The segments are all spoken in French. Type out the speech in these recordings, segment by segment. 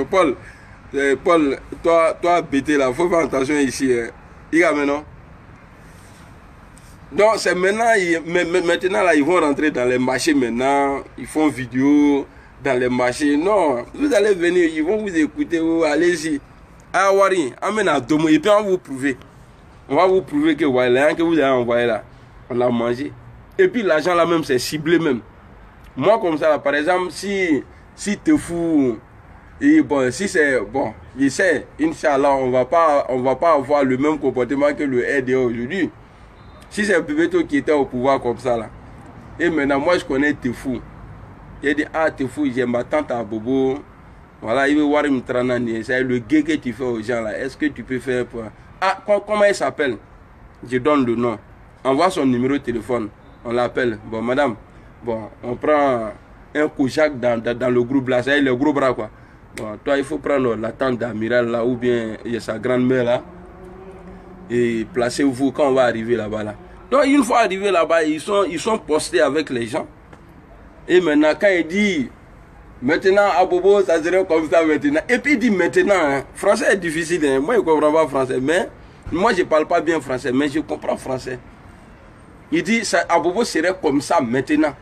Paul, Paul, toi, bêté là, faut faire attention ici. Il y a maintenant. Donc c'est maintenant, maintenant là, ils vont rentrer dans les marchés maintenant, ils font vidéo dans les marchés. Non, vous allez venir, ils vont vous écouter, allez-y. Ah Wari, amène à Domo, et puis on va vous prouver. On va vous prouver que voilà, que vous avez envoyé là, on l'a mangé. Et puis l'argent là même, c'est ciblé même. Moi comme ça là, par exemple, si te fous, et bon, si c'est bon, je sais, Inch'Allah, on va pas avoir le même comportement que le RDA aujourd'hui. Si c'est Bebeto qui était au pouvoir comme ça là, et maintenant moi je connais Tefou. Il dit ah Tefou, j'ai ma tante à Bobo. Voilà, il veut voir une tranani. C'est le gay que tu fais aux gens là. Est-ce que tu peux faire pour... Ah, comment il s'appelle? Je donne le nom. Envoie son numéro de téléphone. On l'appelle. Bon madame, bon, on prend un couchac dans le groupe là. C'est le gros bras quoi. Bon, toi il faut prendre la tante d'Amiral là ou bien il y a sa grand-mère là. Et placez-vous quand on va arriver là-bas là. Donc une fois arrivé là-bas, ils sont postés avec les gens. Et maintenant quand il dit maintenant à Bobo ça serait comme ça maintenant. Et puis il dit maintenant, hein, français est difficile, hein. Moi je ne comprends pas français, mais moi je ne parle pas bien français, mais je comprends français. Il dit ça, à Bobo serait comme ça maintenant.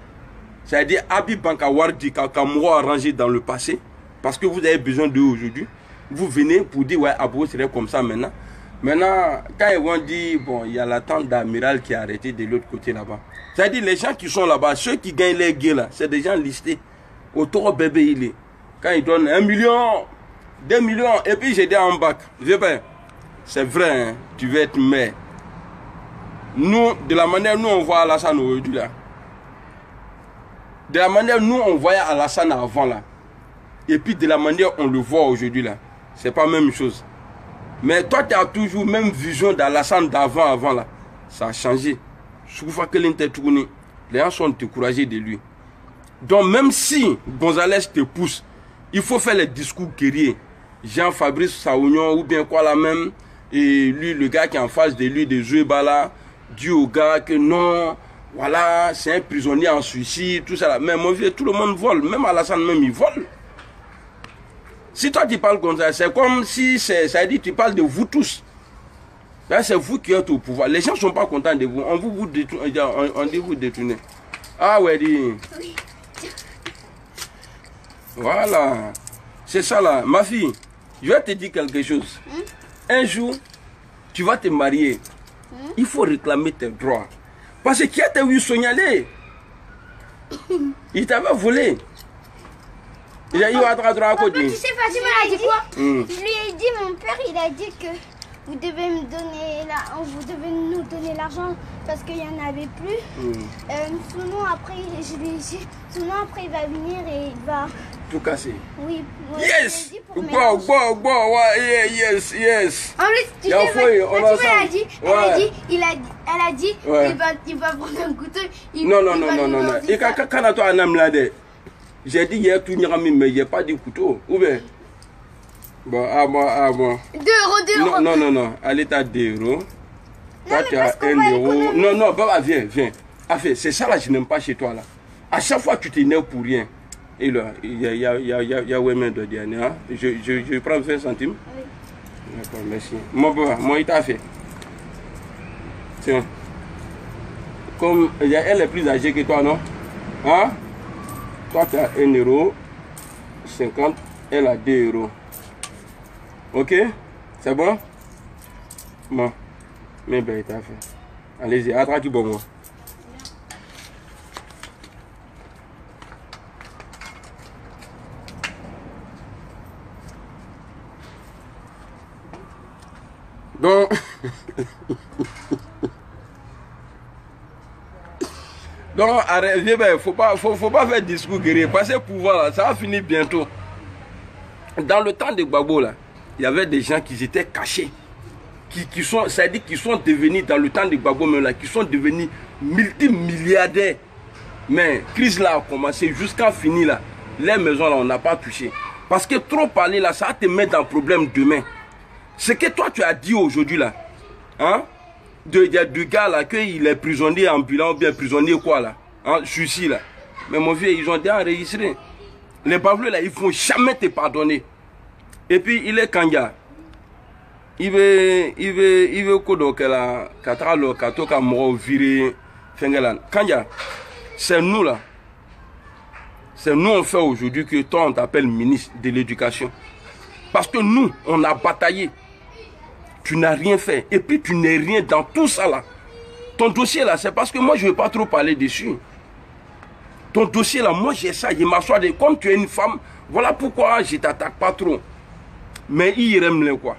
C'est-à-dire Abi Bankawardi Kakamouo arrangé dans le passé, parce que vous avez besoin d'eux aujourd'hui. Vous venez pour dire ouais à Bobo serait comme ça maintenant. Maintenant, quand ils vont dire, bon, il y a la tante d'Amiral qui est arrêtée de l'autre côté là-bas. C'est-à-dire, les gens qui sont là-bas, ceux qui gagnent les gays là, c'est des gens listés. Autour bébé, il est. Quand ils donnent 1 million, 2 millions, et puis j'ai dit en bac, c'est vrai, hein, tu veux être maire. Nous, de la manière nous on voit Alassane aujourd'hui là, de la manière nous on voyait Alassane avant là, et puis de la manière on le voit aujourd'hui là, c'est pas la même chose. Mais toi, tu as toujours même vision d'Alassane d'avant là. Ça a changé. Les gens sont découragés de lui. Donc même si Gonzalez te pousse, il faut faire les discours guerriers. Jean-Fabrice Saounion ou bien quoi là même. Et lui, le gars qui est en face de lui, de Zoueba là, dit au gars que non, voilà, c'est un prisonnier en suicide, tout ça là. Mais mon vieux, tout le monde vole. Même Alassane même, il vole. Si toi tu parles comme ça, c'est comme si ça dit tu parles de vous tous. C'est vous qui êtes au pouvoir. Les gens ne sont pas contents de vous. On vous détourne. On dit vous détournez. Ah ouais, dit. Oui. Voilà. C'est ça là. Ma fille, je vais te dire quelque chose. Un jour, tu vas te marier. Il faut réclamer tes droits. Parce que qui a été signalé? Il t'avait volé. Papa, tu sais, Fatima a dit quoi? Je lui ai dit, mon père, il a dit que vous devez me donner vous devez nous donner l'argent parce qu'il n'y en avait plus. Sinon après, je lui ai dit, sinon après il va venir et il va tout casser. Oui. Yes. Yes. En plus, tu sais, elle a dit, il va prendre un couteau. Non. Et quand tu as un homme là, j'ai dit hier tout n'ira mais il n'y a pas de couteau. Où est? Bon, à moi. 2 euros. Non. Allez, tu as 2 euros. Toi, tu as 1 euro. Non, papa, viens. Affaire, c'est ça là, je n'aime pas chez toi là. À chaque fois, tu t'énerves pour rien. Et là, il y a Wemen de dernier. Hein? Je prends 20 centimes. Oui. D'accord, merci. Moi, il t'a fait. Tiens. Comme elle est plus âgée que toi, non? Hein? Toi, tu as 1 euro, 50, elle a 2 euros. Ok? C'est bon? Bon. Mais ben, il t'a fait. Allez-y, attrape du bon moi. Donc, arrêtez, faut pas faire discours guerrier. Parce que pouvoir là, ça va finir bientôt. Dans le temps de Gbagbo là, il y avait des gens qui étaient cachés. C'est-à-dire qu'ils sont devenus, dans le temps de Gbagbo même là, qui sont devenus multimilliardaires. Mais crise là a commencé jusqu'à finir là. Les maisons là, on n'a pas touché. Parce que trop parler là, ça va te mettre dans problème demain. Ce que toi tu as dit aujourd'hui là, hein? Il y a deux gars là, qu'il est prisonnier ambulant ou bien prisonnier quoi là, hein, suicide là. Mais mon vieux, ils ont déjà enregistré. Les bavleux là, ils ne vont jamais te pardonner. Et puis, il est Kanga. Il veut que la Katara Katoka Moro viré Fengelan. Kanga, c'est nous là. C'est nous on fait aujourd'hui que toi on t'appelle ministre de l'éducation. Parce que nous, on a bataillé. Tu n'as rien fait. Et puis tu n'es rien dans tout ça là. Ton dossier là, c'est parce que moi je ne veux pas trop parler dessus. Ton dossier là, moi j'ai ça, je m'assois. Comme tu es une femme, voilà pourquoi je ne t'attaque pas trop. Mais il aime quoi.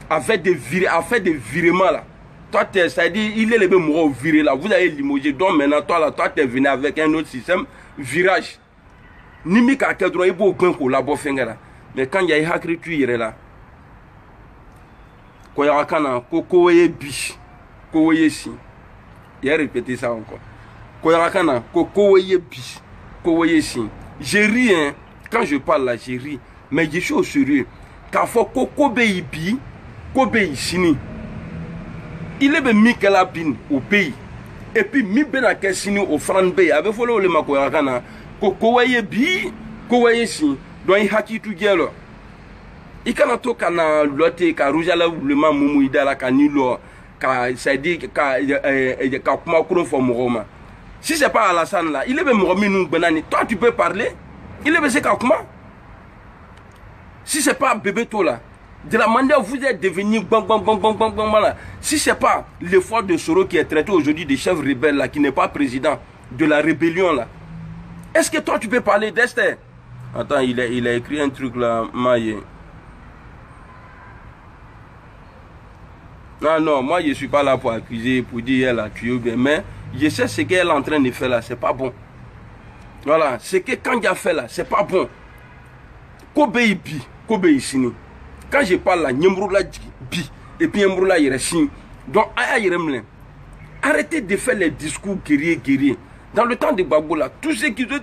Avec des virements là. Toi, ça dit, il est le même viré là. Vous avez limogé. Donc maintenant, toi, tu es venu avec un autre système. Virage. Nimi ka kedro il faut bien collaborer fengera. Mais quand il y a hakri tu irais là. Ko ya kana ko ye bi. Ko ye si. Il a répété ça encore. Ko ya kana ko ye bi. Ko ye si. Je ris hein. Quand je parle là, je ris. Mais je suis au sérieux. Quand faut ko be ibi, ko be isini. Il est mis que la bin au pays. Et puis mi ben a kesini au franc bay. Avec follow le mako ya kana. Kowaye bi, kowaye si, doit y haki tu gelo. I kana to kana lote ka rujala le mamumu idala kanilo ka ça dit ka kuma kron fo moroma. Si c'est pas Alassane là, il est même nous benani. Toi tu peux parler. Il est baissé ka kuma. Si c'est pas bébé to là, de la manière vous êtes devenu là. Si c'est pas l'effort de Soro qui est traité aujourd'hui des chefs rebelles là qui n'est pas président de la rébellion là. Est-ce que toi tu peux parler d'Esther? Attends, il a écrit un truc là, Maïe. Non, moi je ne suis pas là pour accuser, pour dire elle a tué bien, mais je sais ce qu'elle est en train de faire là, c'est pas bon. Voilà, ce que Kanga fait là, c'est pas bon. Kobe ibi, Kobe isini. Quand je parle là, Nyembrula bi, et puis Nyembrula iresin. Donc, arrêtez de faire les discours guerriers. Dans le temps de Gbagbo là, tous ceux qui étaient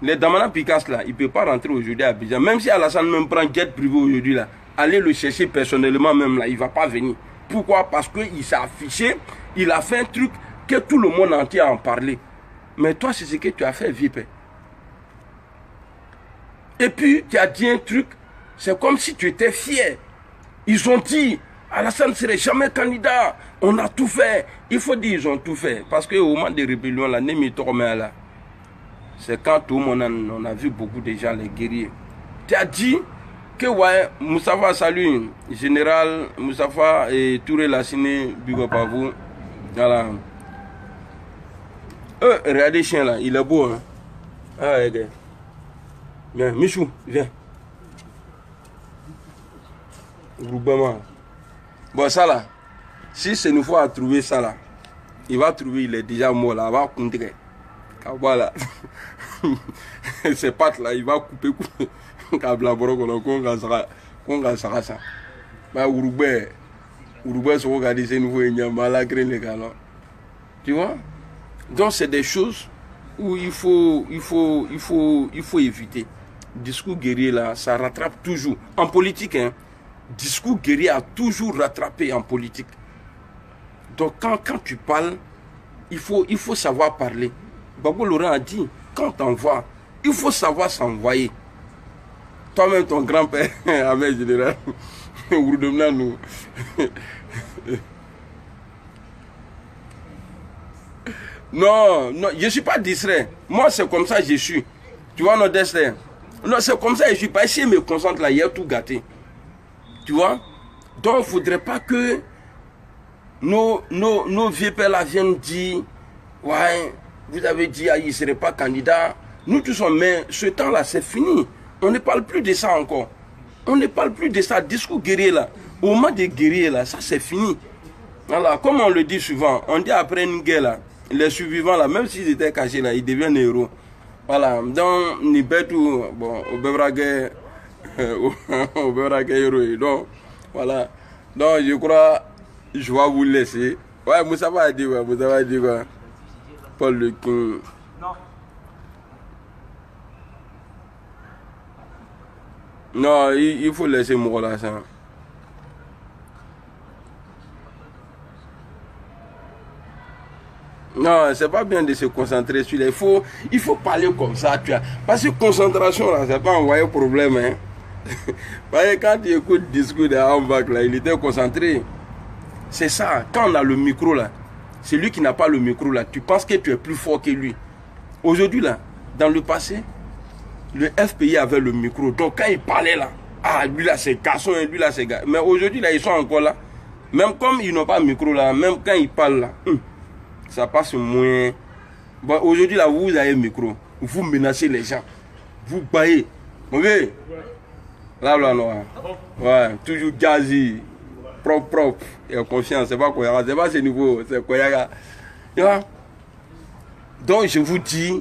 les Damana Picasso là, il ne peut pas rentrer aujourd'hui à Abidjan. Même si Alassane même prend jet privé aujourd'hui là, allez le chercher personnellement même là, il ne va pas venir. Pourquoi? Parce qu'il s'est affiché, il a fait un truc que tout le monde entier a en parlé. Mais toi, c'est ce que tu as fait, Vipé. Et puis, tu as dit un truc, c'est comme si tu étais fier. Ils ont dit, Alassane ne serait jamais candidat. On a tout fait. Il faut dire ils ont tout fait. Parce qu'au moment des rébellions, là, c'est quand tout le monde on a vu beaucoup de gens, les guerriers. Tu as dit que ouais, Moussafa salut, général Moussafa et Touré Lassine, big up à vous. Voilà. Regardez chien là, il est beau. Hein? Ah, regarde. Viens, Michou, viens. Groupement. Bon, ça là, si c'est une fois à trouver ça là, il va trouver, il est déjà mort là, il va couper. Voilà. Ces pattes là, il va couper. Tu vois? Donc c'est des choses où il faut éviter. Discours guerrier là, ça rattrape toujours. En politique, hein, discours guerrier a toujours rattrapé en politique. Donc quand tu parles, il faut savoir parler. Gbagbo Laurent a dit, quand tu envoies, il faut savoir s'envoyer. Toi-même, ton grand-père, Ahmed Général, nous. Non, je ne suis pas distrait. Moi, c'est comme ça que je suis. Tu vois, notre destin. Non, c'est comme ça que je suis pas. Si je me concentre là, il y a tout gâté. Tu vois? Donc, il ne faudrait pas que nos vieux pères là viennent dire, ouais, vous avez dit, il ne serait pas candidat. Nous tous sommes, mais ce temps-là, c'est fini. On ne parle plus de ça encore. On ne parle plus de ça. Discours guerrier là. Au moment des guerriers là, ça c'est fini. Voilà, comme on le dit souvent, on dit après une guerre là, les survivants là, même s'ils étaient cachés là, ils deviennent héros. Voilà, donc, ni bête ou, bon, au Bevrage, héros. Donc, voilà. Donc, je crois, je vais vous laisser. Ouais, Moussa va dire quoi, Moussa va dire quoi. Paul Le King. Non, il faut laisser mourir là, ça. Non. Non, c'est pas bien de se concentrer sur les... Il faut parler comme ça, tu vois. Parce que concentration, là, c'est pas envoyer problème, hein. Parce que quand tu écoutes le discours d'Ambach, là, il était concentré. C'est ça. Quand on a le micro, là, c'est lui qui n'a pas le micro, là, tu penses que tu es plus fort que lui. Aujourd'hui, là, dans le passé, le FPI avait le micro. Donc, quand il parlait, là, ah, lui, là, c'est garçon, lui, là, c'est gars. Mais aujourd'hui, là, ils sont encore là. Même comme ils n'ont pas de micro, là, même quand ils parlent, là, ça passe moins. Bon, aujourd'hui, là, vous avez le micro. Vous menacez les gens. Vous baillez. Ok? Là, là, là. Ouais, toujours gazi. Propre. Et confiance. C'est pas Koyaga. C'est pas ce niveau. C'est Koyaga. Donc, je vous dis,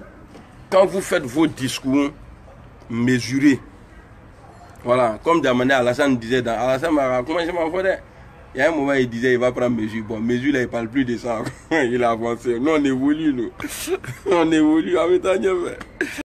quand vous faites vos discours, mesurez. Voilà. Comme Diamandé Alassane disait dans Alassane Mara, comment je m'en fais? Il y a un moment, il disait, il va prendre mesure. Bon, mesure, là, il ne parle plus de ça. Il a avancé. Nous, on évolue, nous. On évolue. En même temps,